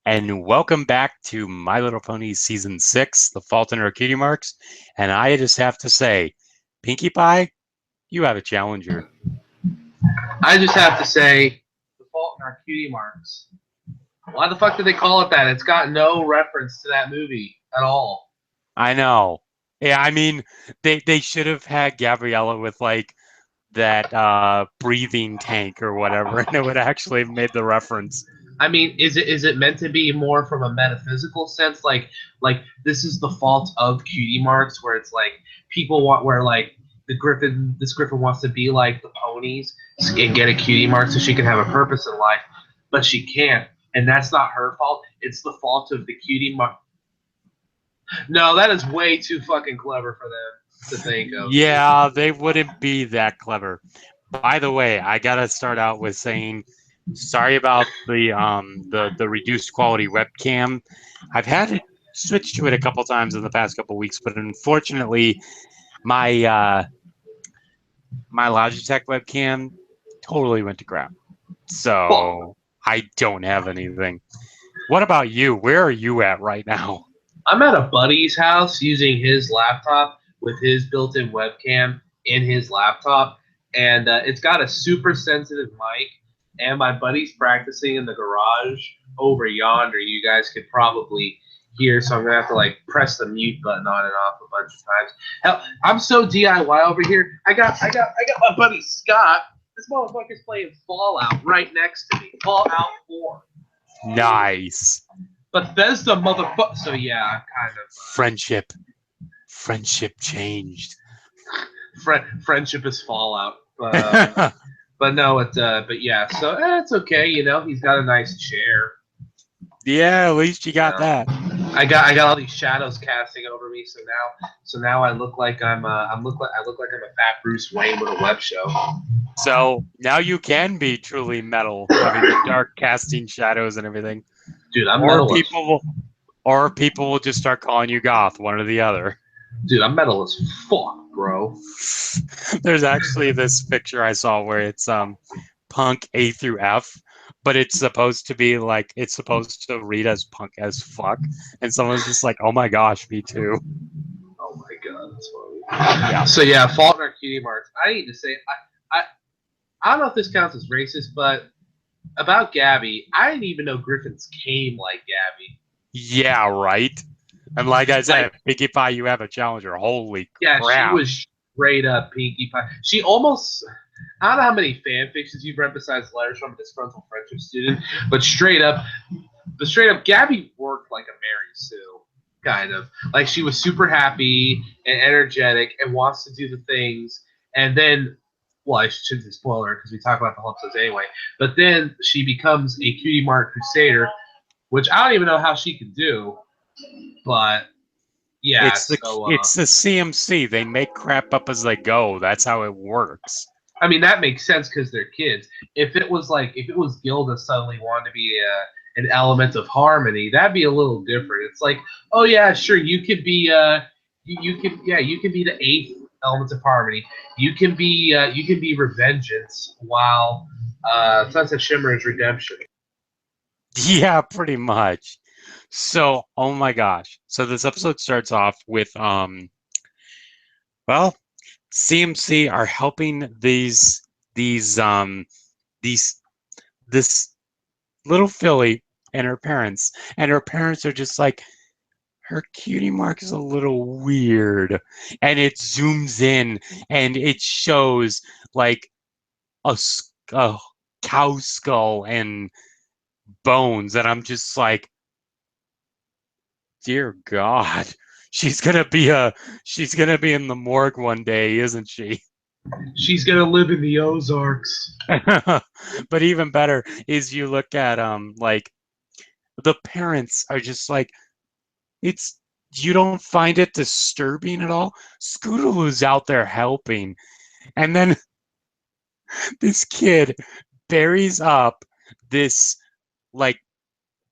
and welcome back to My Little Pony Season 6, The Fault in Our Cutie Marks. And I just have to say, Pinkie Pie, you have a challenger. I just have to say, the fault in our cutie marks. Why the fuck did they call it that? It's got no reference to that movie at all. I know. Yeah, I mean, they should have had Gabriella with like that breathing tank or whatever, and it would actually have made the reference. I mean, is it meant to be more from a metaphysical sense, like this is the fault of cutie marks, where it's like people want where like this griffin wants to be like the ponies and get a cutie mark so she can have a purpose in life, but she can't, and that's not her fault. It's the fault of the cutie mark. No, that is way too fucking clever for them to think of. Yeah, they wouldn't be that clever. By the way, I gotta start out with saying sorry about the reduced quality webcam. I've had it switch to it a couple times in the past couple weeks, but unfortunately, my my Logitech webcam totally went to crap. So I don't have anything. What about you? Where are you at right now? I'm at a buddy's house using his laptop with his built-in webcam in his laptop, and it's got a super sensitive mic. And my buddy's practicing in the garage over yonder. You guys could probably hear, so I'm gonna have to like press the mute button on and off a bunch of times. Hell, I'm so DIY over here. I got my buddy Scott. This motherfucker's playing Fallout right next to me. Fallout 4. Nice. Bethesda motherfucker. So yeah, I'm kind of friendship changed. Friendship is Fallout. But no, but yeah. So it's okay. You know, he's got a nice chair. Yeah, at least you got that. I got all these shadows casting over me. So now I look like I look like I'm a fat Bruce Wayne with a web show. So now you can be truly metal, having the dark casting shadows and everything. Dude, I'm or metal. People will just start calling you goth, one or the other. Dude, I'm metal as fuck, bro. There's actually this picture I saw where it's punk A through F, but it's supposed to be like it's supposed to read as punk as fuck, and someone's just like, "Oh my gosh, me too." Oh my god, that's funny. Yeah. So yeah, Fault in Our Cutie Marks. I need to say, I don't know if this counts as racist, but about Gabby, I didn't even know Griffins came like Gabby. Yeah, right. And like I said, Pinkie Pie, you have a challenger. Holy crap. She was straight up Pinkie Pie. She almost, I don't know how many fan fictions you've read besides Letters from a Disgruntled Friendship Student, but straight up, Gabby worked like a Mary Sue, kind of. Like she was super happy and energetic and wants to do the things, and then, well, I shouldn't say spoiler because we talk about the whole episode anyway, but then she becomes a Cutie Mark Crusader, which I don't even know how she can do. But yeah, it's the CMC. They make crap up as they go. That's how it works. I mean, that makes sense because they're kids. If it was Gilda suddenly wanted to be an element of harmony, that'd be a little different. It's like, oh yeah, sure, you could be you can be the 8th element of harmony. You can be Revengeance, while Sunset Shimmer is redemption. Yeah, pretty much. So, oh my gosh. So this episode starts off with well, CMC are helping this little filly and her parents. And her parents are just like, her cutie mark is a little weird. And it zooms in and it shows like a cow skull and bones. And I'm just like, dear God, she's gonna be in the morgue one day, isn't she? She's gonna live in the Ozarks. But even better is you look at like the parents are just like, you don't find it disturbing at all. Scootaloo's out there helping, and then this kid buries up this like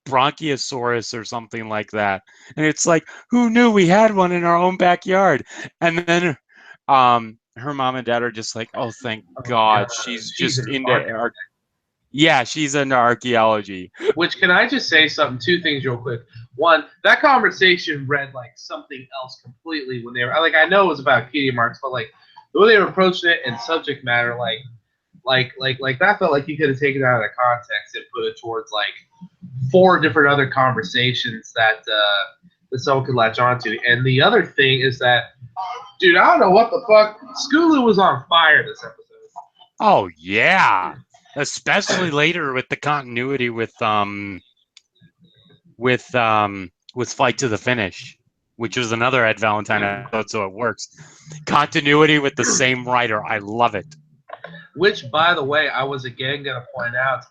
Bronchiosaurus or something like that, and it's like, who knew we had one in our own backyard? And then her mom and dad are just like, oh, thank God, she's just into Yeah, she's into archaeology. Which, can I just say something? Two things real quick. One, that conversation read like something else completely when they were like, I know it was about cutie marks, but like the way they were approaching it and subject matter, like that felt like you could have taken it out of context and put it towards like four different other conversations that someone could latch onto. And the other thing is that, dude, I don't know what the fuck. Scootaloo was on fire this episode. Oh yeah, especially later with the continuity with Fight to the Finish, which was another Ed Valentine episode, so it works. Continuity with the same writer, I love it. Which, by the way, I was again going to point out.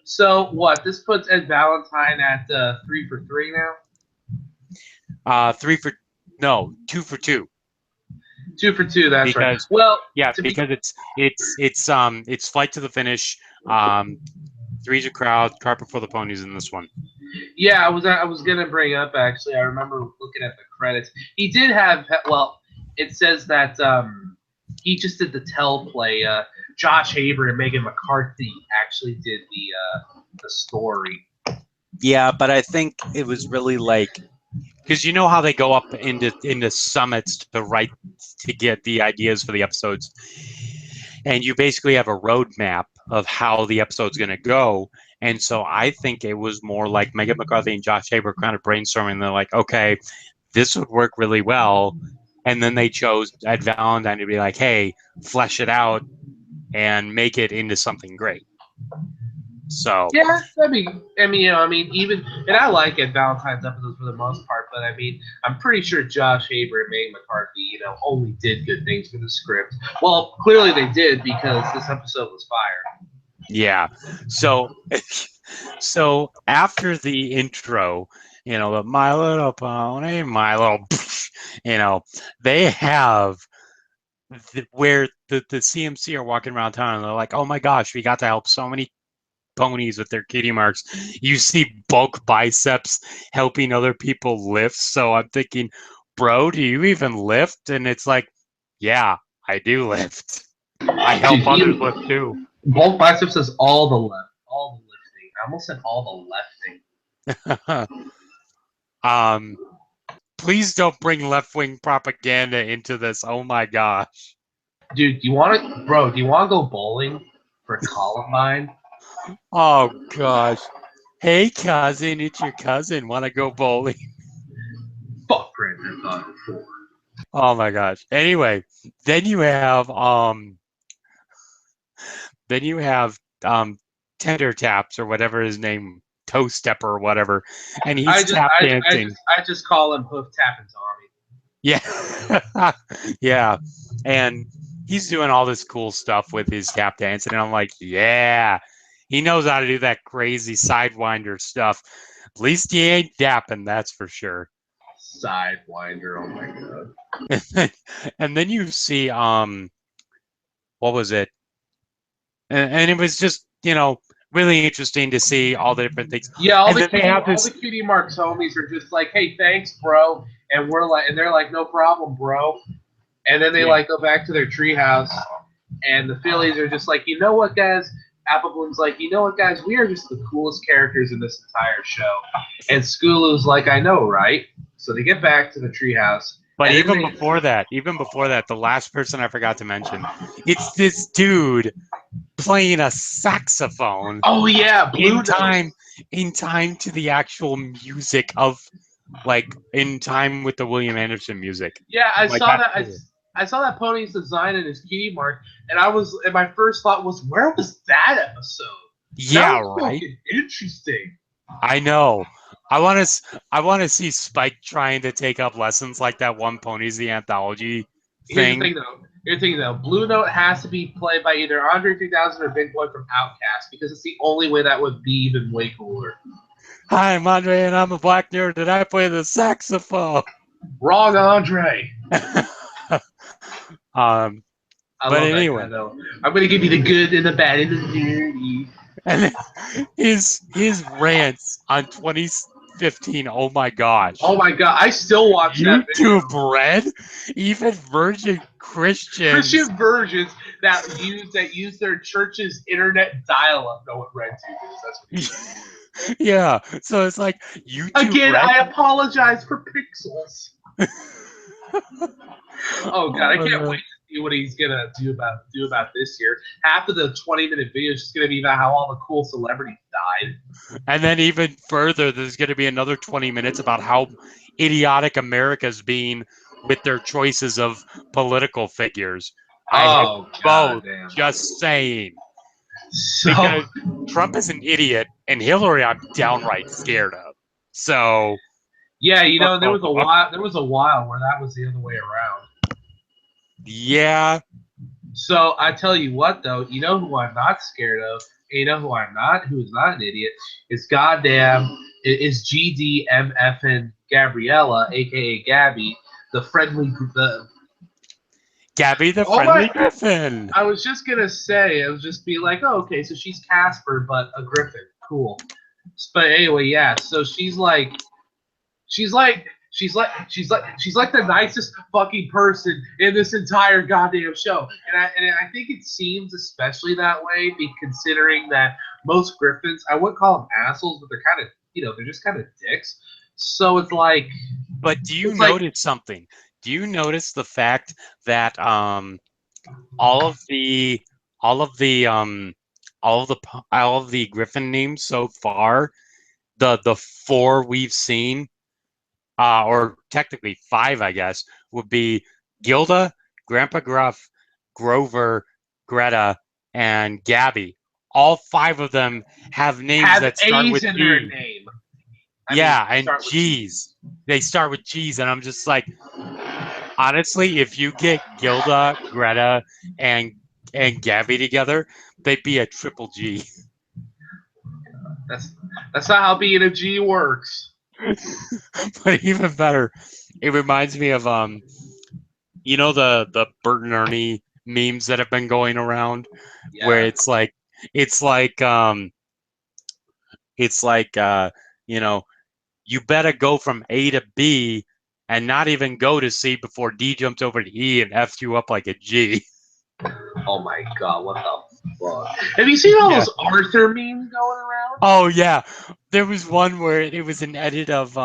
So what? This puts Ed Valentine at 3 for 3 now. 2 for 2. 2 for 2. That's because, right. Well, yeah, because it's Fight to the Finish. Three's a Crowd, Cart Before the Ponies in this one. Yeah, I was gonna bring up actually. I remember looking at the credits. He did have it says that he just did the teleplay. Josh Haber and Megan McCarthy actually did the story. Yeah, but I think it was really like, because you know how they go up into summits to get the ideas for the episodes, and you basically have a roadmap of how the episode's going to go. And so I think it was more like Megan McCarthy and Josh Haber kind of brainstorming. They're like, okay, this would work really well. And then they chose Ed Valentine to be like, hey, flesh it out and make it into something great. So yeah, even, and I like Ed Valentine's episodes for the most part, but I mean, I'm pretty sure Josh Haber and Megan McCarthy, only did good things for the script. Well, clearly they did because this episode was fire. Yeah. So after the intro, the My Little Pony, My Little, they have where the CMC are walking around town and they're like, oh my gosh, we got to help so many ponies with their kitty marks. You see bulk biceps helping other people lift. So I'm thinking, bro, do you even lift? And it's like, yeah, I do lift. I help others lift too. Bulk biceps is all the lifting. I almost said all the lifting. Please don't bring left-wing propaganda into this. Oh my gosh. Dude, do you want to go bowling for Columbine? Oh gosh. Hey cousin, it's your cousin. Want to go bowling? Fuck Grand Theft Auto 4. Oh my gosh. Anyway, then you have Tender Taps or whatever his name, Toe Stepper or whatever, and he's tap dancing. I just call him Hoof Tapping Tommy. Yeah. Yeah. And he's doing all this cool stuff with his tap dancing, and I'm like, yeah, he knows how to do that crazy sidewinder stuff. At least he ain't dapping, that's for sure. Sidewinder, oh my god. And then you see what was it? And it was just, really interesting to see all the different things. Yeah, all the Cutie Marks homies are just like, hey, thanks, bro. And they're like, no problem, bro. And then they go back to their treehouse, and the Phillies are just like, you know what, guys? Apple Bloom's like, you know what, guys? We are just the coolest characters in this entire show. And Scootaloo's like, I know, right? So they get back to the treehouse. But even before that, the last person I forgot to mention, it's this dude playing a saxophone. Oh yeah, in time to the actual music of, in time with the William Anderson music. Yeah, I saw that. I saw that pony's design in his kitty mark, and my first thought was, where was that episode? Yeah, that was right. Interesting. I know. I want to see Spike trying to take up lessons like that one Ponies the Anthology thing. Here's the thing though. Blue Note has to be played by either Andre 3000 or Big Boy from Outkast because it's the only way that would be even way cooler. Hi, I'm Andre, and I'm a black nerd, and I play the saxophone. Wrong, Andre. But anyway, though. I'm gonna give you the good and the bad and the dirty. And his rants on 15. Oh my gosh. Oh my god, I still watch that video. YouTube Red? Even virgin Christians. Christian virgins that use their church's internet dial-up know what RedTube is. That's what he said. Yeah. So it's like YouTube Again, Red. I apologize for pixels. Oh god, I can't wait to see what he's gonna do about this year. Half of the 20-minute video is just gonna be about how all the cool celebrities died. And then even further, there's going to be another 20 minutes about how idiotic America's being with their choices of political figures. I hate both. Damn. Just saying. So Because Trump is an idiot, and Hillary I'm downright scared of. So yeah, you know, there was a while where that was the other way around. yeah. So I tell you what, though, you know who I'm not scared of, and you know who's not an idiot, is GDMF and Gabriella, aka Gabby, the friendly, Gabby the friendly griffin. I was just gonna say, it was just be like, oh, okay, so she's Casper, but a griffin, cool. But anyway, yeah, so she's like the nicest fucking person in this entire goddamn show, and I think it seems especially that way, considering that most griffins, I wouldn't call them assholes, but they're kind of, they're just kind of dicks. So it's like. But do you notice something? Do you notice the fact that all of the griffin names so far, the 4 we've seen, or technically 5, I guess, would be Gilda, Grandpa Gruff, Grover, Greta, and Gabby. All 5 of them have names that start A's with in G. their name. And G's. They start with G's, and I'm just like, honestly, if you get Gilda, Greta, and Gabby together, they'd be a triple G. That's not how being a G works. But even better, it reminds me of the Bert and Ernie memes that have been going around, where it's like you better go from A to B and not even go to C before D jumps over to E and F's you up like a G. Oh my god, what the fuck? Have you seen all those Arthur memes going around? Oh yeah. There was one where it was an edit of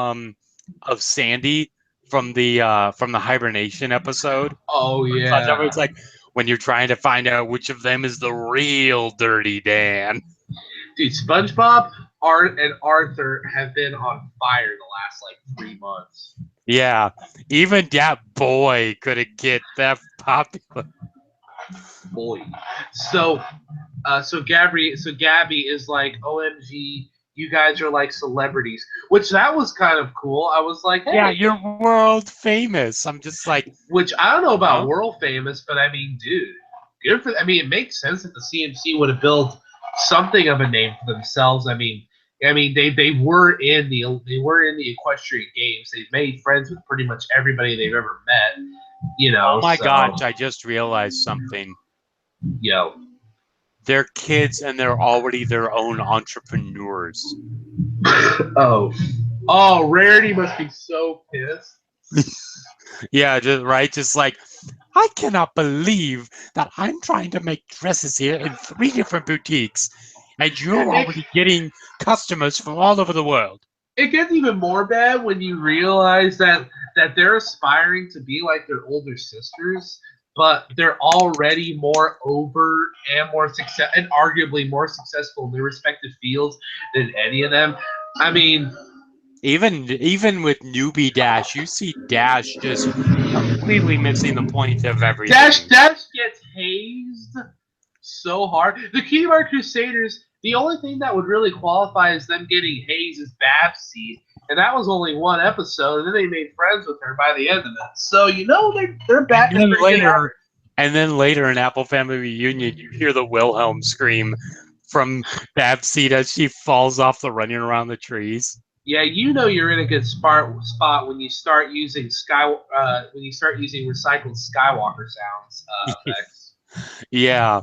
Sandy from the hibernation episode. Oh yeah. It's like when you're trying to find out which of them is the real Dirty Dan. Dude, SpongeBob, Art, and Arthur have been on fire the last 3 months. Yeah, even that boy couldn't get that popular. Boy, so Gabby is like, OMG, you guys are like celebrities, which that was kind of cool. I was like, hey, yeah, you're world famous. I'm just like, which I don't know about world famous, but I mean, dude, good for. I mean, it makes sense that the CMC would have built something of a name for themselves. I mean, they were in the equestrian games. They've made friends with pretty much everybody they've ever met. Oh my gosh! I just realized something. Yo, they're kids and they're already their own entrepreneurs. Oh, Rarity must be so pissed. Yeah, just like, I cannot believe that I'm trying to make dresses here in 3 different boutiques, and you're already getting customers from all over the world. It gets even more bad when you realize that they're aspiring to be like their older sisters, but they're already more over and more and arguably more successful in their respective fields than any of them. I mean, even with newbie Dash, you see Dash just completely missing the point of everything. Dash gets hazed so hard. The Keyboard Crusaders, the only thing that would really qualify as them getting hazed is Babseed, and that was only 1 episode, and then they made friends with her by the end of it. So they're back. And then later in Apple Family Reunion, you hear the Wilhelm scream from Babseed as she falls off the running around the trees. Yeah, you're in a good spot when you start using recycled Skywalker sounds effects. Yeah.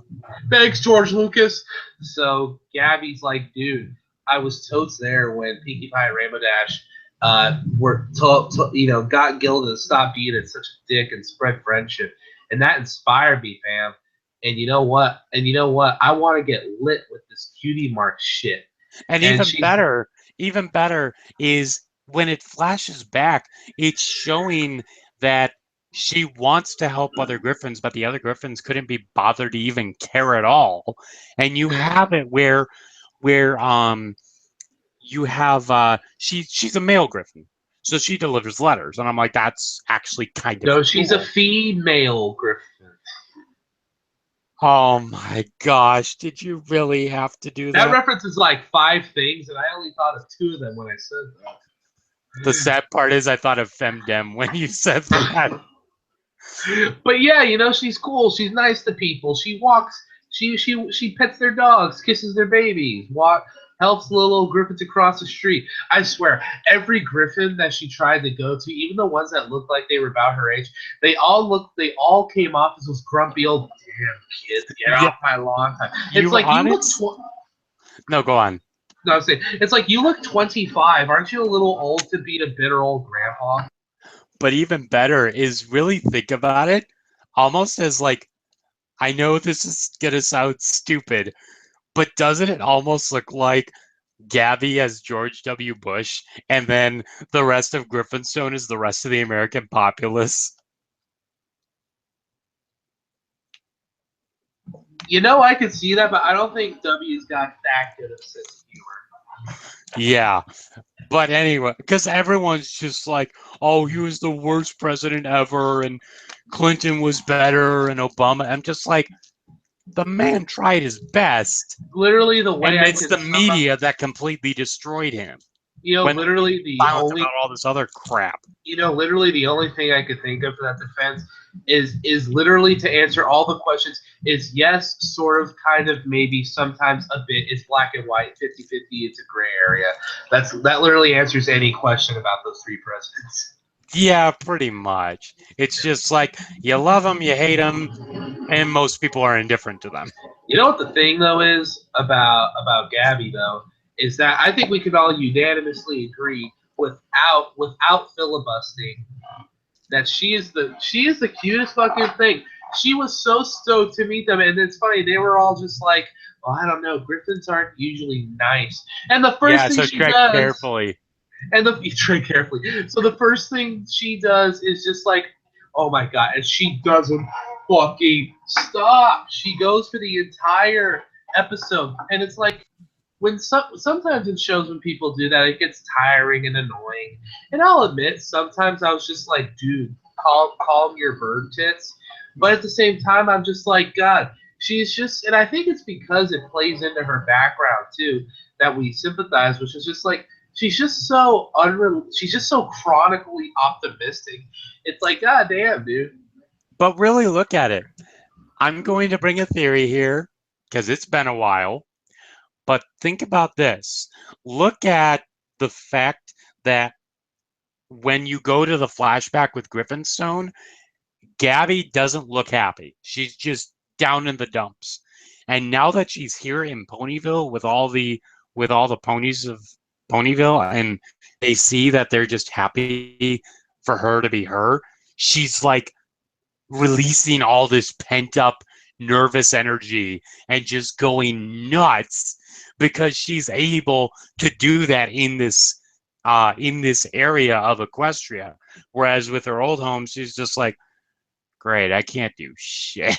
Thanks, George Lucas. So Gabby's like, dude, I was totes there when Pinkie Pie and Rainbow Dash got Gilda to stop being such a dick and spread friendship, and that inspired me, fam. And you know what? I want to get lit with this Cutie Mark shit. And even better is when it flashes back, it's showing that she wants to help other Griffins, but the other Griffins couldn't be bothered to even care at all. And you have it where you have she's a male Griffin, so she delivers letters, and I'm like, that's actually kind of No, she's cool. a female Griffin. Oh my gosh, did you really have to do that? That reference is like 5 things, and I only thought of 2 of them when I said that. The sad part is I thought of femdem when you said that. But yeah, she's cool. She's nice to people. She walks. She pets their dogs, kisses their babies, helps the little Griffins across the street. I swear, every Griffin that she tried to go to, even the ones that looked like they were about her age, they all came off as those grumpy old damn kids. Get off my lawn. It's like you look. No, go on. No, I'm saying it's like you look 25. Aren't you a little old to be a bitter old grandpa? But even better is really think about it, almost as like, I know this is gonna sound stupid, but doesn't it almost look like Gabby as George W. Bush, and then the rest of Griffinstone is the rest of the American populace? I could see that, but I don't think W's got that good of a sense of humor. Yeah. But anyway, because everyone's just like, oh, he was the worst president ever, and Clinton was better, and Obama. I'm just like, the man tried his best. Literally, the way and it's the media that completely destroyed him. Literally the only about all this other crap. Literally the only thing I could think of for that defense is literally to answer all the questions is yes, sort of, kind of, maybe, sometimes a bit. It's black and white, 50-50. It's a gray area. That literally answers any question about those 3 presidents. Yeah, pretty much. It's just like you love them, you hate them, and most people are indifferent to them. You know what the thing though is about Gabby though is that I think we could all unanimously agree without filibustering that she is the cutest fucking thing. She was so stoked to meet them, and it's funny, they were all just like, "Oh, I don't know, Griffins aren't usually nice." And the first thing she does, carefully. And tread carefully. So the first thing she does is just like, oh my god, and she doesn't fucking stop. She goes for the entire episode, and it's like sometimes in shows when people do that, it gets tiring and annoying. And I'll admit, sometimes I was just like, dude, calm your bird tits. But at the same time, I'm just like, God, she's just, and I think it's because it plays into her background too that we sympathize, which is just like, she's just so chronically optimistic. It's like, God damn, dude. But really look at it. I'm going to bring a theory here because it's been a while. But think about this. Look at the fact that when you go to the flashback with Griffinstone, Gabby doesn't look happy. She's just down in the dumps. And now that she's here in Ponyville with all the ponies of Ponyville, and they see that they're just happy for her to be her, she's like releasing all this pent up nervous energy and just going nuts because she's able to do that in this area of Equestria. Whereas with her old home, she's just like, great, I can't do shit.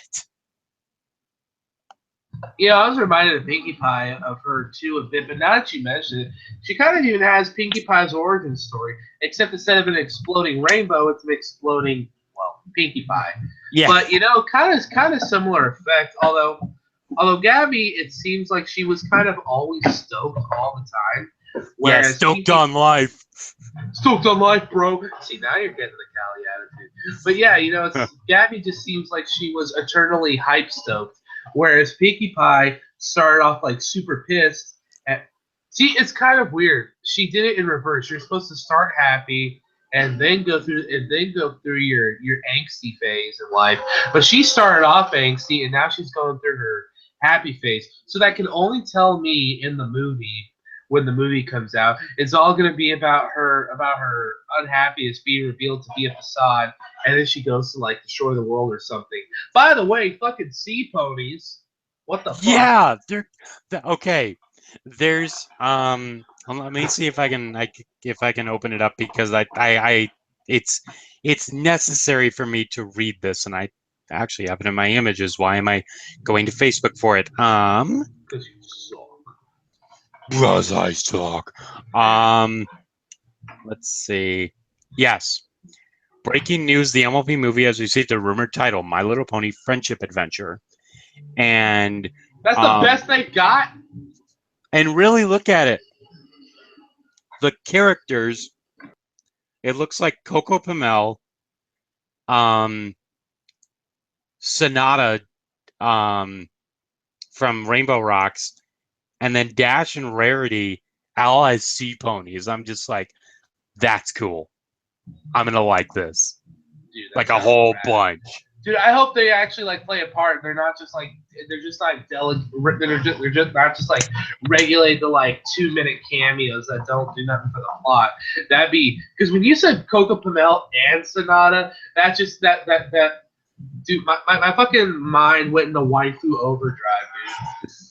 Yeah, I was reminded of Pinkie Pie of her too a bit, but now that you mention it, she kind of even has Pinkie Pie's origin story, except instead of an exploding rainbow, it's an exploding, well, Pinkie Pie. Yeah. But kind of similar effect. Although Gabby, it seems like she was kind of always stoked all the time. Yeah, stoked on life. Stoked on life, bro. See, now you're getting the Cali attitude. But yeah, Gabby just seems like she was eternally hype stoked. Whereas Pinkie Pie started off like super pissed. See, it's kind of weird. She did it in reverse. You're supposed to start happy and then go through your angsty phase in life. But she started off angsty and now she's going through her happy phase. So that can only tell me in the movie when the movie comes out. It's all going to be about her unhappiness being revealed to be a facade, and then she goes to like destroy the world or something. By the way, fucking sea ponies. What the fuck? Yeah, okay. There's let me see if I can open it up because it's necessary for me to read this, and I actually have it in my images. Why am I going to Facebook for it? Because you suck. Because I suck. Let's see. Yes. Breaking news: the MLP movie has received a rumored title, My Little Pony Friendship Adventure. And that's the best they got. And really look at it. The characters, it looks like Coco Pamel, Sonata from Rainbow Rocks, and then Dash and Rarity all as sea ponies. I'm just like, that's cool. I'm gonna like this. Dude, like a whole bunch. Dude, I hope they actually like play a part. They're not just like they're just not not just like regulate the like 2-minute cameos that don't do nothing for the plot. That'd be because when you said Coco Pamel and Sonata, that just that dude, my fucking mind went into waifu overdrive,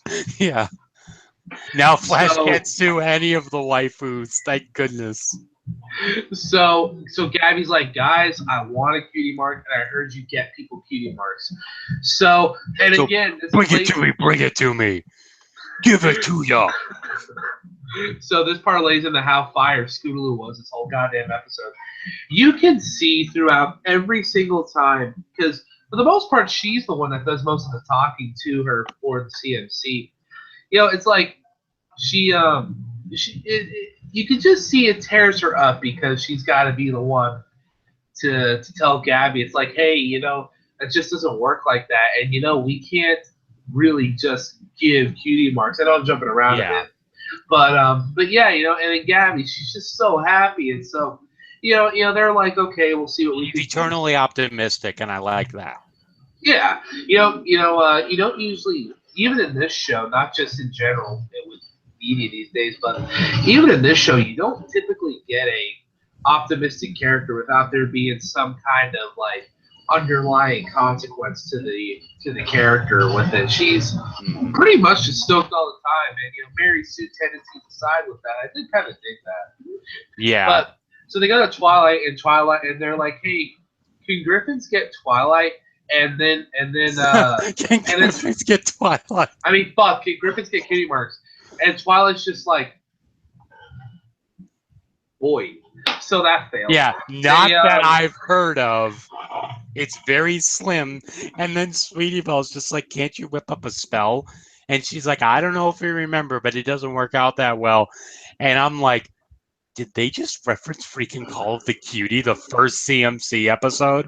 dude. Yeah. Now Flash can't sue any of the waifus. Thank goodness. So Gabby's like, guys, I want a cutie mark, and I heard you get people cutie marks. So again, bring it to me. Give it to ya. So this parlays into how fire Scootaloo was this whole goddamn episode. You can see throughout every single time, because for the most part, she's the one that does most of the talking to her for the CMC. You know, it's like you can just see it tears her up because she's got to be the one to tell Gabby. It's like, hey, you know, it just doesn't work like that, and you know, we can't really just give cutie marks. I know I'm jumping around a bit, but yeah, you know, and then Gabby, she's just so happy, and so you know, they're like, okay, we'll see what we can eternally optimistic, and I like that. Yeah, you don't usually, even in this show, not just in general with media these days, but even in this show, you don't typically get a optimistic character without there being some kind of like underlying consequence to the character with it. She's pretty much just stoked all the time, and you know, Mary Sue tendencies aside with that, I did kind of dig that. Yeah. But so they go to Twilight, and they're like, hey, can Griffins get Twilight? And then can Griffins get Twilight? I mean, fuck, can Griffins get cutie marks? And Twilight's just like, boy. So that failed. Yeah, not that I've heard of. It's very slim. And then Sweetie Belle's just like, can't you whip up a spell? And she's like, I don't know if you remember, but it doesn't work out that well. And I'm like, did they just reference freaking Call of the Cutie, the first CMC episode?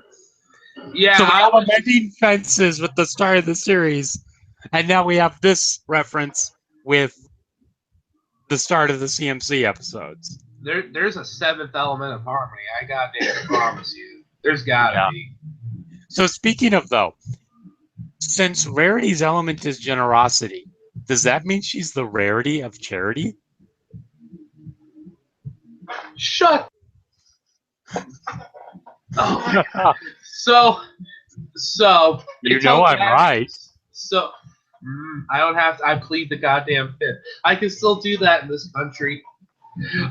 Yeah. So I was mending fences with the start of the series. And now we have this reference with the start of the CMC episodes. There's a seventh element of harmony. I goddamn promise you. There's gotta be. So speaking of, though, since Rarity's element is generosity, does that mean she's the Rarity of charity? Shut. Oh. So you know I'm right. So I don't have to. I plead the goddamn fifth. I can still do that in this country.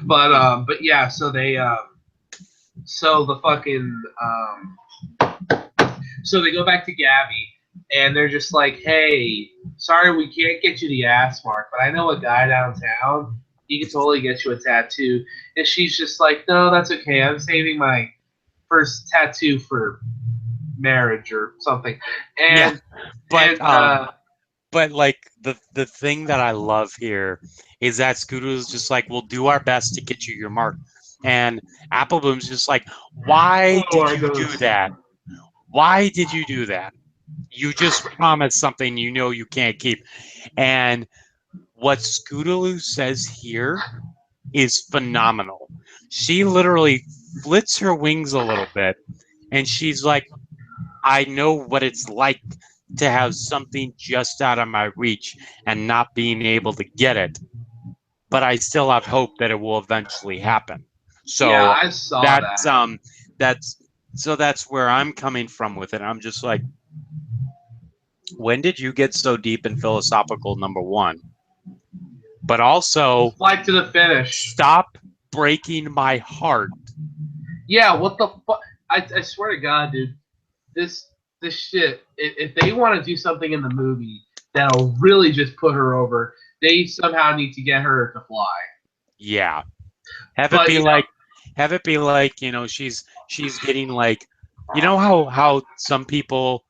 But yeah. So they so the fucking so they go back to Gabby, and they're just like, hey, sorry we can't get you the ass mark, but I know a guy downtown. He can totally get you a tattoo. And she's just like, no, that's okay. I'm saving my first tattoo for marriage or something. And but like the thing that I love here is that Scootaloo's just like, we'll do our best to get you your mark. And Apple Bloom's just like, why did you do that? Why did you do that? You just promised something you know you can't keep. And what Scootaloo says here is phenomenal. She literally flits her wings a little bit, and she's like, I know what it's like to have something just out of my reach and not being able to get it. but I still have hope that it will eventually happen. Yeah, So I saw that's that. that's where I'm coming from with it. I'm just like, when did you get so deep and philosophical, number one? But also, Flight to the finish. stop breaking my heart. Yeah, what the fuck? I swear to God, dude, this shit. If they want to do something in the movie that'll really just put her over, they somehow need to get her to fly. Yeah. Have it But be like, she's getting like, how some people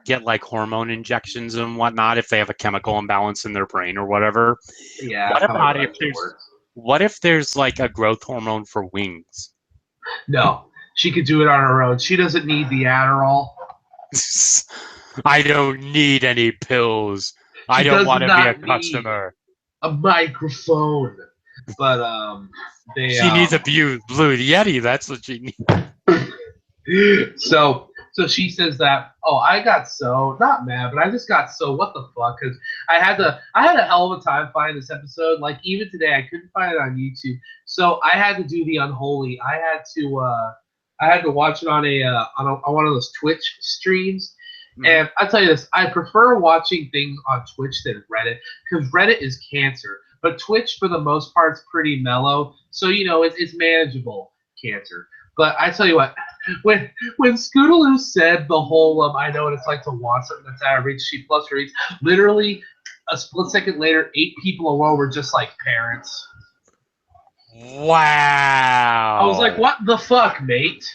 get like hormone injections and whatnot if they have a chemical imbalance in their brain or whatever. yeah, What that's how my about if religion there's works. what if there's like a growth hormone for wings? No, she could do it on her own. She doesn't need the Adderall. I don't need any pills. I She don't does want to be a not need customer. a microphone. But they She needs a blue Yeti. That's what she needs. so she says that, oh, I got so not mad, but I just got so what the fuck, because I had a hell of a time finding this episode. Like even today I couldn't find it on YouTube, so I had to do the unholy. I had to watch it on on one of those Twitch streams. And I tell you this, I prefer watching things on Twitch than Reddit, because Reddit is cancer, but Twitch for the most part is pretty mellow, so it's manageable cancer. But I tell you what, when Scootaloo said the whole I know what it's like to want something that's out of reach, she plus her reach, literally a split second later, 8 people alone were just like parents. Wow. I was like, what the fuck, mate?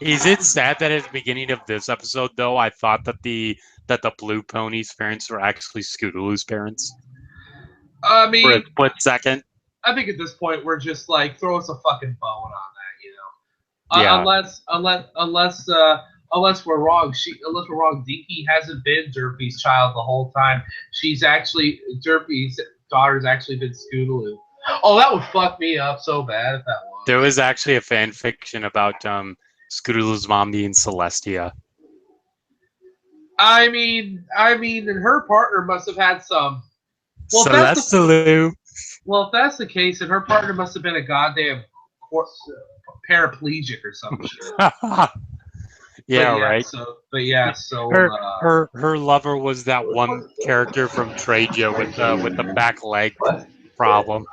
Is it sad that at the beginning of this episode, though, I thought that the Blue Pony's parents were actually Scootaloo's parents I for a mean, split second? I think at this point we're just like throw us a fucking bone on that, Yeah. unless we're wrong. Unless we're wrong, Dinky hasn't been Derpy's child the whole time. She's actually Derpy's daughter's actually been Scootaloo. Oh, that would fuck me up so bad if that was. There was actually a fan fiction about Scootaloo's mom being Celestia. I mean, and her partner must have had some. Well, Celestaloo. If that's the case, then her partner must have been a goddamn paraplegic or some shit. Yeah, right. Her lover was that one character from Trajo with the back leg problem.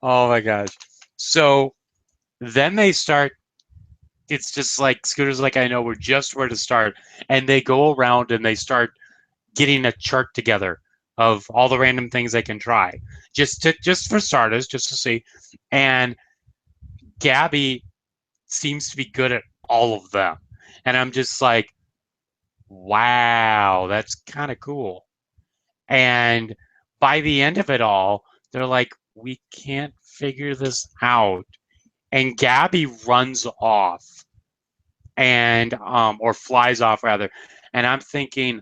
Oh my gosh. So then they start. It's just like Scooter's like, I know we're just where to start, and they go around and they start getting a chart together of all the random things they can try, just for starters, just to see. And Gabby seems to be good at all of them, and I'm just like, wow, that's kind of cool. And by the end of it all, they're like, we can't figure this out, and Gabby runs off, and or flies off rather, and I'm thinking,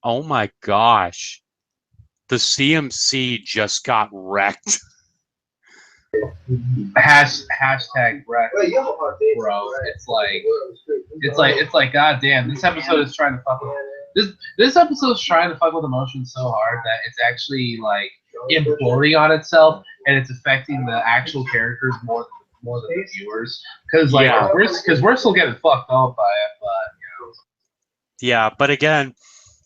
oh my gosh, the CMC just got wrecked. Hashtag wreck, bro. It's like goddamn. This episode is trying to fuck with this episode is trying to fuck with emotions so hard that it's actually like imploding on itself, and it's affecting the actual characters more than the viewers. Because we're still getting fucked up by it, but Yeah, but again,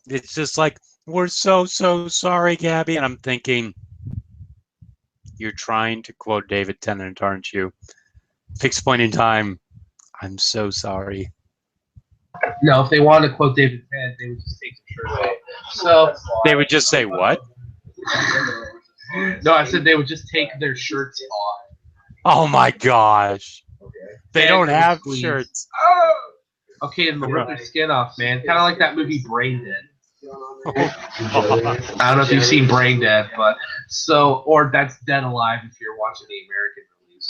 it's just like, we're so sorry, Gabby, and I'm thinking, you're trying to quote David Tennant, aren't you? Fixed point in time. I'm so sorry. No, if they wanted to quote David Tennant, they would just take the shirt away. So they would just say what? No, I said they would just take their shirts off. Oh my gosh. They don't have shirts. Okay, and rip their skin off, man. Kind of like that movie Brain Dead. I don't know if you've seen Brain Dead, or that's Dead Alive if you're watching the American release.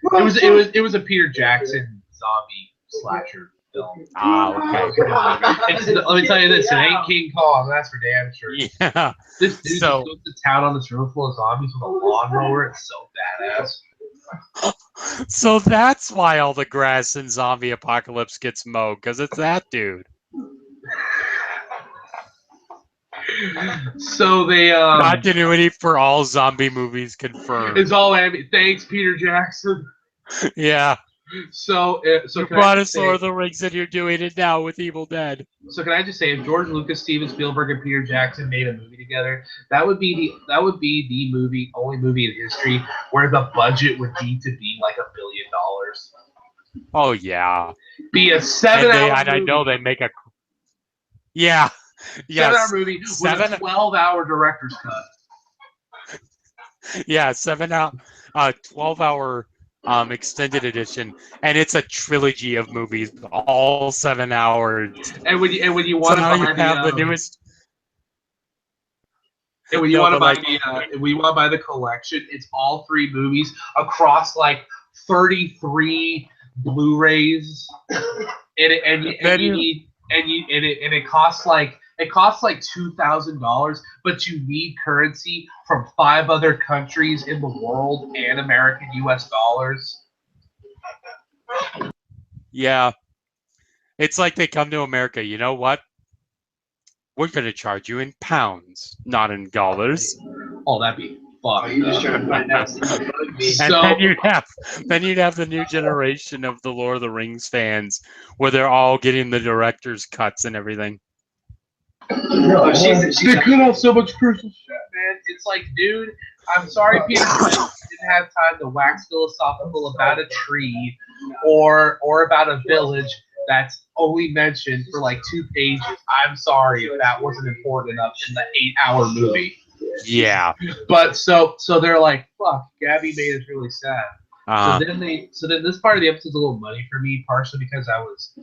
But it was a Peter Jackson zombie slasher film. Okay. Let me tell you this: it ain't King Kong. That's for damn sure. Yeah. This dude just goes to town on this room full of zombies with a lawnmower. It's so badass. So that's why all the grass in Zombie Apocalypse gets mowed, because it's that dude. So they Continuity for all zombie movies confirmed. it's all thanks Peter Jackson. Yeah. So You can I brought just us say, Lord of the Rings and you're doing it now with Evil Dead. so can I just say, if George Lucas, Steven Spielberg, and Peter Jackson made a movie together, that would be the only movie in history where the budget would need to be like $1 billion. Oh yeah. Be a And 7-hour I movie. know they make a yeah. 7-hour movie with a 12-hour director's cut. Yeah, 12-hour extended edition, and it's a trilogy of movies, all 7 hours. And when you So want to now you buy have the newest. and when you No, want to but buy like, the collection, it's all 3 movies across like 33 Blu-rays, and it costs like $2,000, but you need currency from 5 other countries in the world and American US dollars. yeah, it's like they come to America. You know what? We're going to charge you in pounds, not in dollars. Oh, that'd be fun. You just trying to find out. And then you'd have the new generation of the Lord of the Rings fans, where they're all getting the director's cuts and everything. No, They could have so much crucial shit, man. It's like, dude, I'm sorry, Peter didn't have time to wax philosophical about a tree or about a village that's only mentioned for like 2 pages. I'm sorry if that wasn't important enough in the 8-hour movie. Yeah. But so they're like, fuck, Gabby made us really sad. So then this part of the episode's a little muddy for me, partially because I was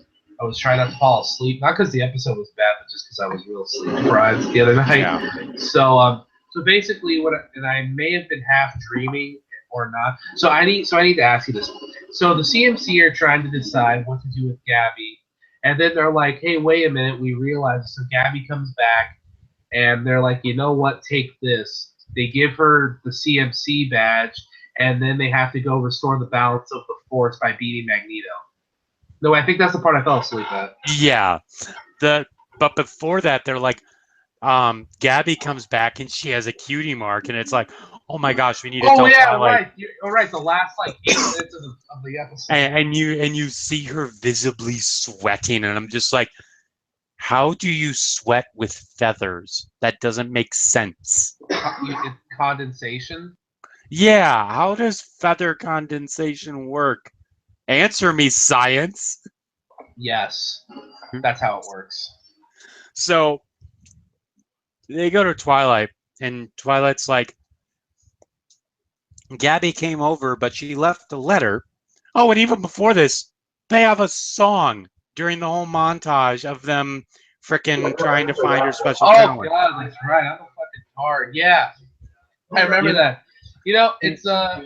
trying not to fall asleep, not because the episode was bad, but just because I was real sleep deprived the other night. Yeah. So basically, and I may have been half dreaming or not. So I need to ask you this. So the CMC are trying to decide what to do with Gabby, and then they're like, "Hey, wait a minute, we realize." So Gabby comes back, and they're like, "You know what? Take this." They give her the CMC badge, and then they have to go restore the balance of the Force by beating Magneto. No, I think that's the part I fell asleep at. Yeah. But before that, they're like, Gabby comes back and she has a cutie mark, and it's like, oh my gosh, we need to tell Twilight. Right. The last like 8 minutes of the episode. And you see her visibly sweating, and I'm just like, how do you sweat with feathers? That doesn't make sense. Condensation. Yeah, how does feather condensation work? Answer me, science. Yes, that's how it works. So they go to Twilight, and Twilight's like, Gabby came over, but she left a letter. Oh, and even before this, they have a song during the whole montage of them frickin' trying to find her special talent. Oh God, that's right. I'm a fucking hard. Yeah, I remember that. You know, it's I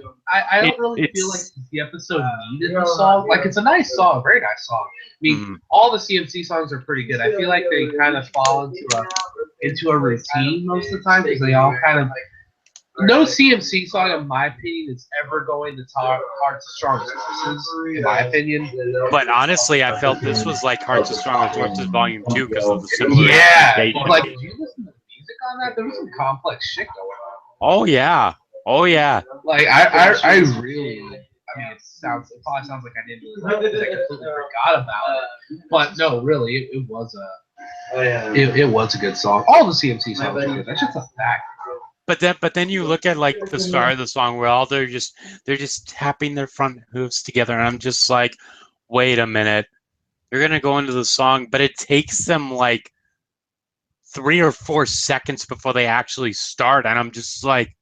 don't really feel like the episode needed the song. Like, it's a nice song, very nice song. I mean, all the CMC songs are pretty good. I feel like they kind of fall into a routine most of the time because they all kind of. No CMC song, in my opinion, is ever going to top Hearts of Strong Horses, in my opinion. But honestly, I felt this was like Hearts of Stronger Horses Volume 2 because of the similar. Yeah, like, did you listen to the music on that? There was some complex shit going on. Oh yeah, oh yeah. Like I really. I mean, it probably sounds like I didn't really like it because I completely forgot about it. But no, really, it was a good song. All the CMC songs are good. That's just a fact. But then you look at like the start of the song where all they're just tapping their front hooves together, and I'm just like, wait a minute, you're gonna go into the song, but it takes them like 3 or 4 seconds before they actually start, and I'm just like,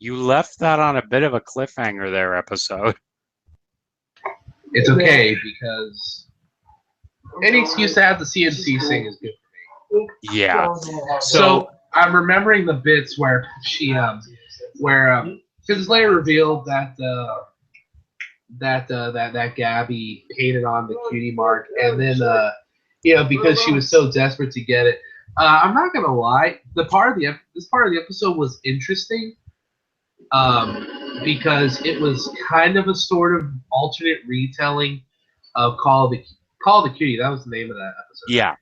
you left that on a bit of a cliffhanger there, episode. It's okay because any excuse to have the CMC sing is good for me. Yeah. So I'm remembering the bits where she because it's later revealed that that Gabby painted on the cutie mark, and then because she was so desperate to get it. I'm not gonna lie, this part of the episode was interesting, because it was kind of a sort of alternate retelling of Call of the Cutie. That was the name of that episode. Yeah.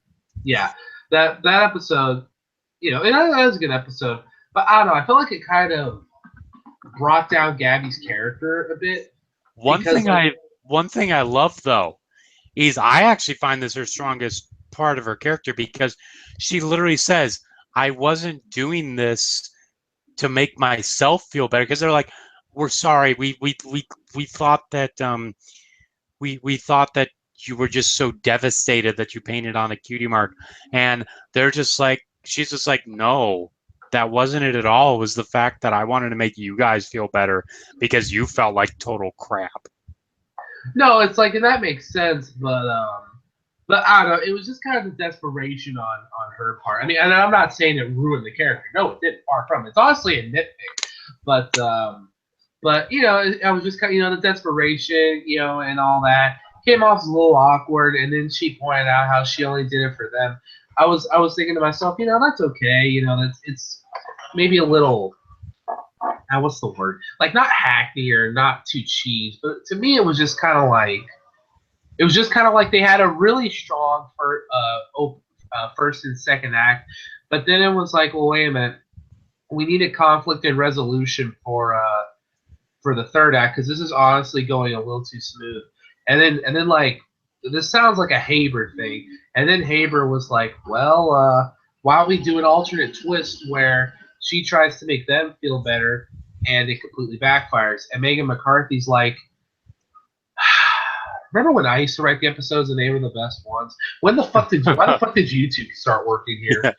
Yeah, that episode. that was a good episode. But I don't know. I feel like it kind of brought down Gabby's character a bit One because, thing I love though is I actually find this her strongest part of her character because she literally says, "I wasn't doing this to make myself feel better," because they're like, "We're sorry. We thought that we thought that you were just so devastated that you painted on a cutie mark," and they're just like, she's just like, "No, that wasn't it at all. It was the fact that I wanted to make you guys feel better because you felt like total crap." no, it's like, and that makes sense, but I don't know. It was just kind of the desperation on her part. I mean, and I'm not saying it ruined the character. No, it didn't. Far from it. It's honestly a nitpick, but I was just kind of the desperation, and all that came off as a little awkward. And then she pointed out how she only did it for them. I was thinking to myself, that's okay. It's maybe a little. What's the word? Like not hackney or not too cheese, but to me it was just kind of like they had a really strong first and second act, but then it was like, well, wait a minute, we need a conflict and resolution for the third act because this is honestly going a little too smooth. And then like this sounds like a Haber thing, and then Haber was like, well, why don't we do an alternate twist where she tries to make them feel better and it completely backfires, and Megan McCarthy's like, remember when I used to write the episodes and they were the best ones? Why the fuck did YouTube start working here?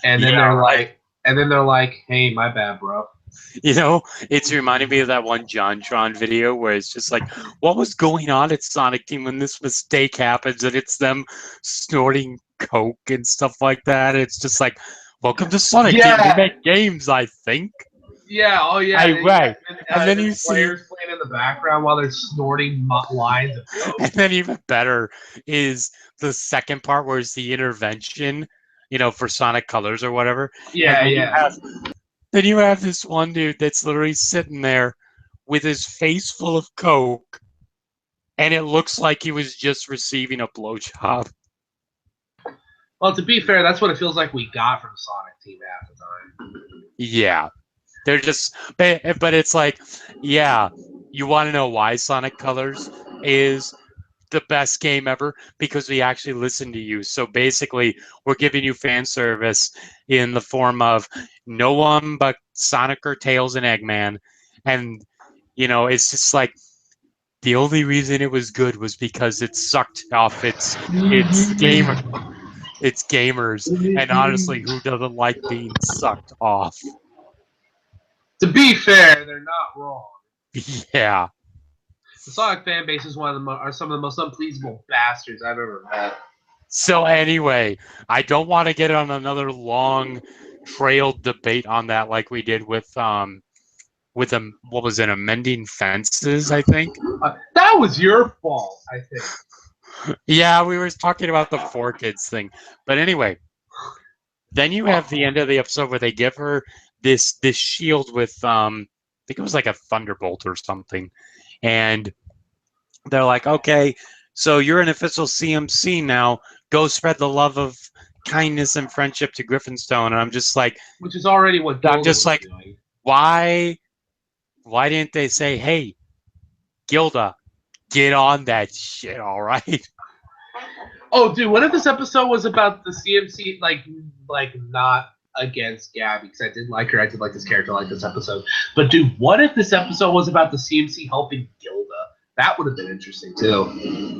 And then they're like, hey, my bad, bro. It's reminding me of that one JonTron video where it's just like, what was going on at Sonic Team when this mistake happens and it's them snorting coke and stuff like that. It's just like, welcome to Sonic Team. We make games, I think. Yeah, oh yeah. And then you see players playing in the background while they're snorting lines of coke. And then even better is the second part where it's the intervention, for Sonic Colors or whatever. Yeah. Then you have this one dude that's literally sitting there with his face full of coke, and it looks like he was just receiving a blowjob. Well, to be fair, that's what it feels like we got from Sonic Team half the time. Yeah. They're just, but it's like, yeah, you want to know why Sonic Colors is the best game ever? Because we actually listen to you. So basically, we're giving you fan service in the form of no one but Sonic or Tails and Eggman. And, it's just like, the only reason it was good was because it sucked off its gamers. And honestly, who doesn't like being sucked off? To be fair, they're not wrong. Yeah. The Sonic fan base is are some of the most unpleasable bastards I've ever met. So anyway, I don't want to get on another long trailed debate on that like we did with what was it, amending fences, I think. That was your fault, I think. Yeah, we were talking about the 4Kids thing. But anyway, then you have the end of the episode where they give her this shield with I think it was like a thunderbolt or something. And they're like, okay, so you're an official CMC now. Go spread the love of kindness and friendship to Griffinstone. And I'm just like, which is already what Gilda was doing. Why didn't they say, hey, Gilda, get on that shit, all right? Oh, dude, what if this episode was about the CMC, like not against Gabby, because I did like her. I did like this character, like this episode. But, dude, what if this episode was about the CMC helping Gilda? That would have been interesting, too.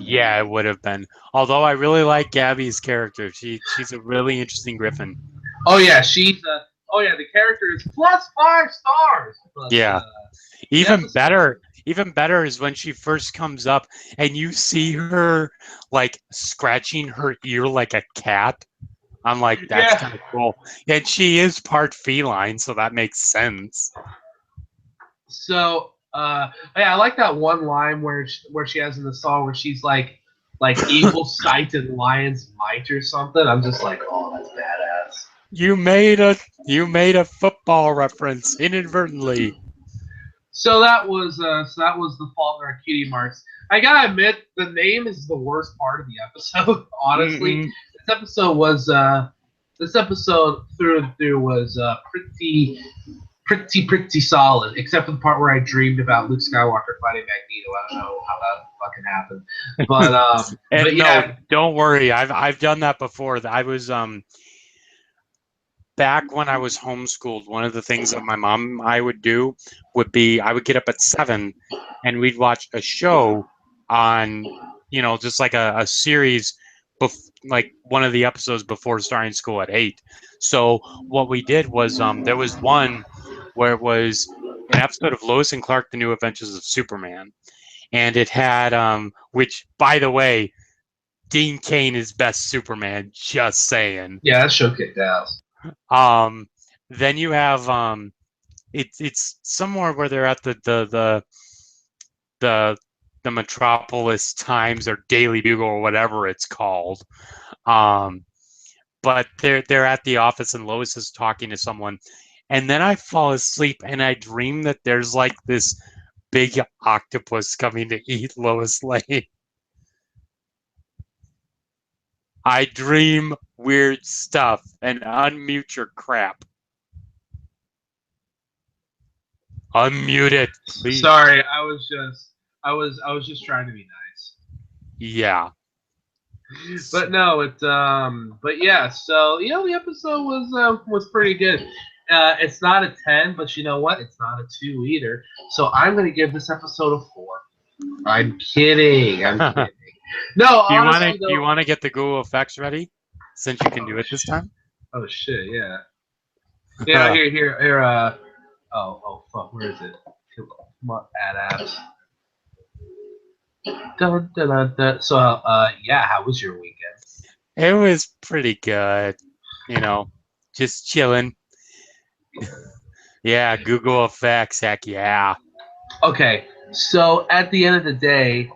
Yeah, it would have been. Although I really like Gabby's character. She's a really interesting Griffin. Oh, yeah, the character is +5 stars. But, yeah. Even better is when she first comes up and you see her, like, scratching her ear like a cat. I'm like, that's kind of cool. And she is part feline, so that makes sense. So, I like that one line where she has in the song where she's like evil sight and lion's might or something. I'm just like, oh, that's badass. You made a football reference inadvertently. So that was the fault in our cutie marks. I gotta admit, the name is the worst part of the episode. Honestly, This episode was This episode through and through was pretty solid, except for the part where I dreamed about Luke Skywalker fighting Magneto. I don't know how that fucking happened, but And no, yeah, don't worry. I've done that before. I was back when I was homeschooled. One of the things that my mom and I would do would be I would get up at 7, and we'd watch a show on, just like a series, like one of the episodes before starting school at 8. So what we did was there was one where it was an episode of Lois and Clark: The New Adventures of Superman, and it had which, by the way, Dean Cain is best Superman. Just saying. yeah, that show kicked ass. Um, then you have it's somewhere where they're at the the Metropolis Times or Daily Bugle or whatever it's called. Um, but they're at the office and Lois is talking to someone, and then I fall asleep and I dream that there's like this big octopus coming to eat Lois Lane. I dream weird stuff, and unmute your crap. Unmute it, please. Sorry, I was just trying to be nice. Yeah. But no, but yeah. So the episode was pretty good. It's not a 10, but you know what? It's not a 2 either. So I'm gonna give this episode a 4. I'm kidding. I'm kidding. No, honestly, Do you want to get the Google effects ready, since you can do it this time? Oh shit, yeah. Yeah, here. Oh fuck, where is it? Come on, add apps. Dun, dun, dun, dun. So, yeah, how was your weekend? It was pretty good. Just chilling. Yeah, Google effects. Heck yeah. Okay, so at the end of the day,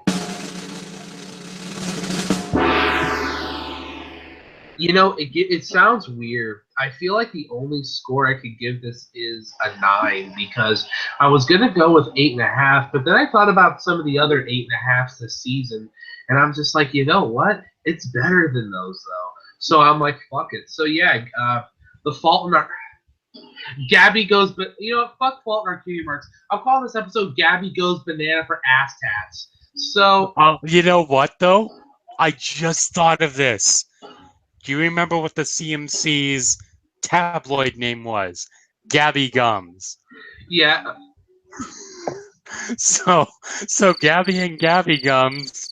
it sounds weird. I feel like the only score I could give this is a 9 because I was gonna go with 8.5, but then I thought about some of the other 8.5s this season, and I'm just like, you know what? It's better than those though. So I'm like, fuck it. So yeah, the Fault in Our Gabby goes, but fuck Fault in Our Cutie Marks. I'll call this episode "Gabby Goes Banana for Ass Tats." So, you know what though? I just thought of this. Do you remember what the CMC's tabloid name was? Gabby Gums. yeah. So Gabby and Gabby Gums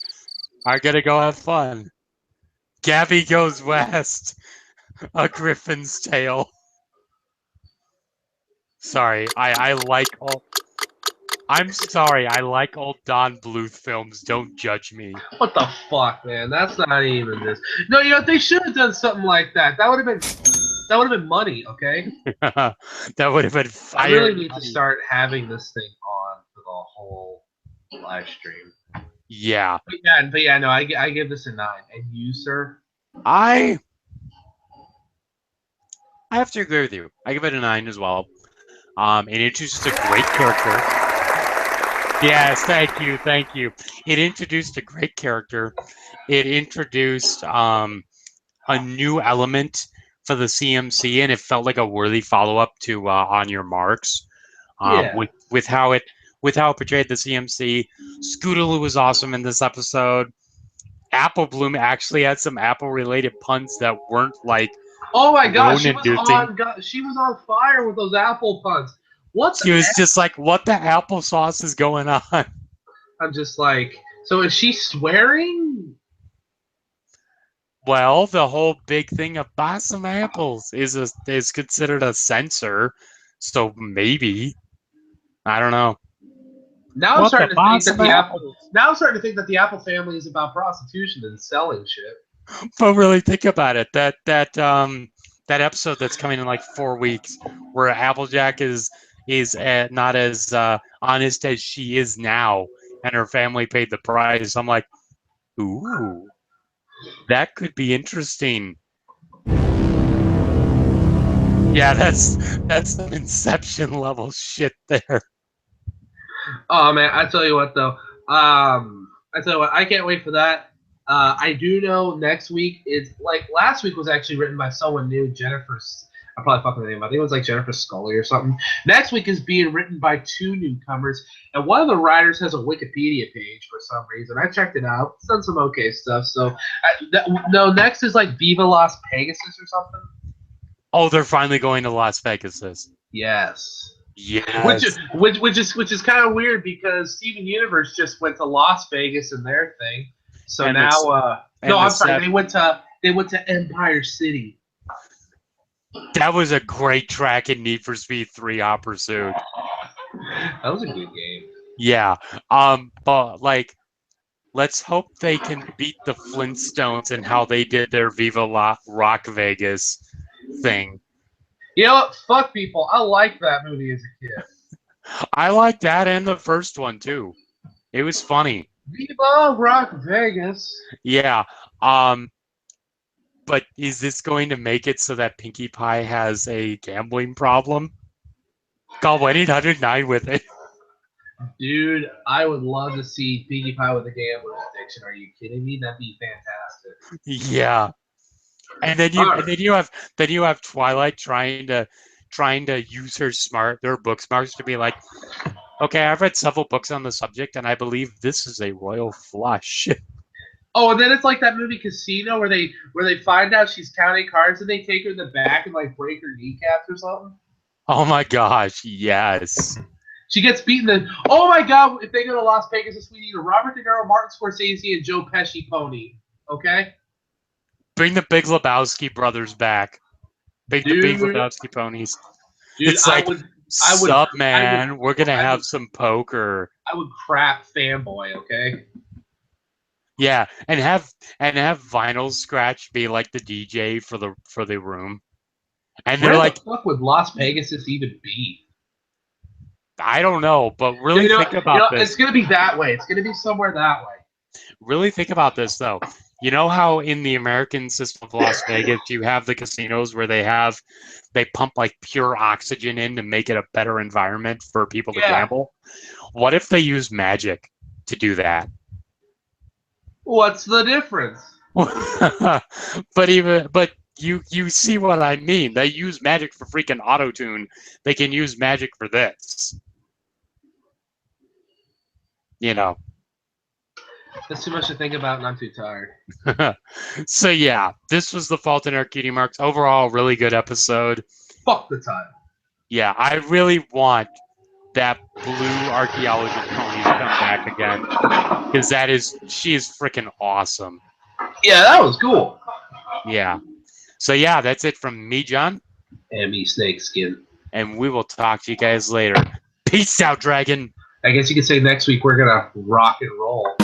are gonna go have fun. Gabby Goes West. A Griffin's Tale. Sorry, I like all. I'm sorry, I like old Don Bluth films. Don't judge me. What the fuck, man? That's not even this. No, they should have done something like that. That would have been money, okay? That would have been fire. I really need to start having this thing on for the whole live stream. Yeah. But yeah, no, I give this a 9. And you, sir? I have to agree with you. I give it a 9 as well. It introduced a great character. Yes, thank you. It introduced a great character. It introduced a new element for the CMC, and it felt like a worthy follow-up to On Your Marks. Yeah. With how it portrayed the CMC. Scootaloo was awesome in this episode. Apple Bloom actually had some Apple-related puns that weren't like. Oh my god, she was on fire with those Apple puns. She was just like, what the applesauce is going on? I'm just like, so is she swearing? Well, the whole big thing of buy some apples is considered a censor, so maybe. I don't know. Now I'm starting to think that the Apple family is about prostitution and selling shit. But really think about it. That episode that's coming in like 4 weeks, where Applejack is not as honest as she is now, and her family paid the price. I'm like, ooh, that could be interesting. Yeah, that's some Inception level shit there. Oh man, I tell you what though, I can't wait for that. I do know next week is like last week was actually written by someone new, Jennifer. I'm probably fucking the name. I think it was like Jennifer Scully or something. Next week is being written by 2 newcomers, and one of the writers has a Wikipedia page for some reason. I checked it out. It's done some okay stuff. So, no, next is like Viva Las Pegasus or something. Oh, they're finally going to Las Vegas. Yes. Yes. Which is kind of weird because Steven Universe just went to Las Vegas in their thing. So And now, and no, the I'm sorry. set- They went to Empire City. That was a great track in Need for Speed 3 Hot Pursuit. That was a good game. Yeah. But like, let's hope they can beat the Flintstones and how they did their Viva La Rock Vegas thing. You know what? Fuck people. I liked that movie as a kid. I like that and the first one too. It was funny. Viva Rock Vegas. Yeah. But is this going to make it so that Pinkie Pie has a gambling problem? Call 1-800-9 with it. Dude, I would love to see Pinkie Pie with a gambling addiction. Are you kidding me? That'd be fantastic. Yeah. And then you have Twilight trying to use her book smarts to be like, okay, I've read several books on the subject, and I believe this is a royal flush. Oh, and then it's like that movie Casino where they find out she's counting cards and they take her in the back and like break her kneecaps or something. Oh my gosh, yes. She gets beaten. Oh my God! If they go to Las Vegas, we need a Robert De Niro, Martin Scorsese, and Joe Pesci pony. Okay. Bring the Big Lebowski brothers back. The Big Lebowski ponies. Dude, It's like, sup, man? We're gonna have some poker. I would crap fanboy. Okay. Yeah, and have Vinyl Scratch be like the DJ for the room, and they're Where like, the fuck would Las Vegas even be? I don't know, but really think about this. It's gonna be that way. It's gonna be somewhere that way. Really think about this, though. You know how in the American system of Las Vegas, you have the casinos where they pump like pure oxygen in to make it a better environment for people to gamble? What if they use magic to do that? What's the difference? but you see what I mean. They use magic for freaking auto-tune. They can use magic for this. You know. That's too much to think about, and I'm too tired. So yeah, this was The Fault in Our Cutie Marks. Overall, really good episode. Fuck the time. Yeah, I really want that blue archaeologist pony to come back again, because she is freaking awesome. Yeah, that was cool. Yeah. So yeah, that's it from me, John. And me, Snakeskin. And we will talk to you guys later. Peace out, Dragon. I guess you could say next week we're gonna rock and roll.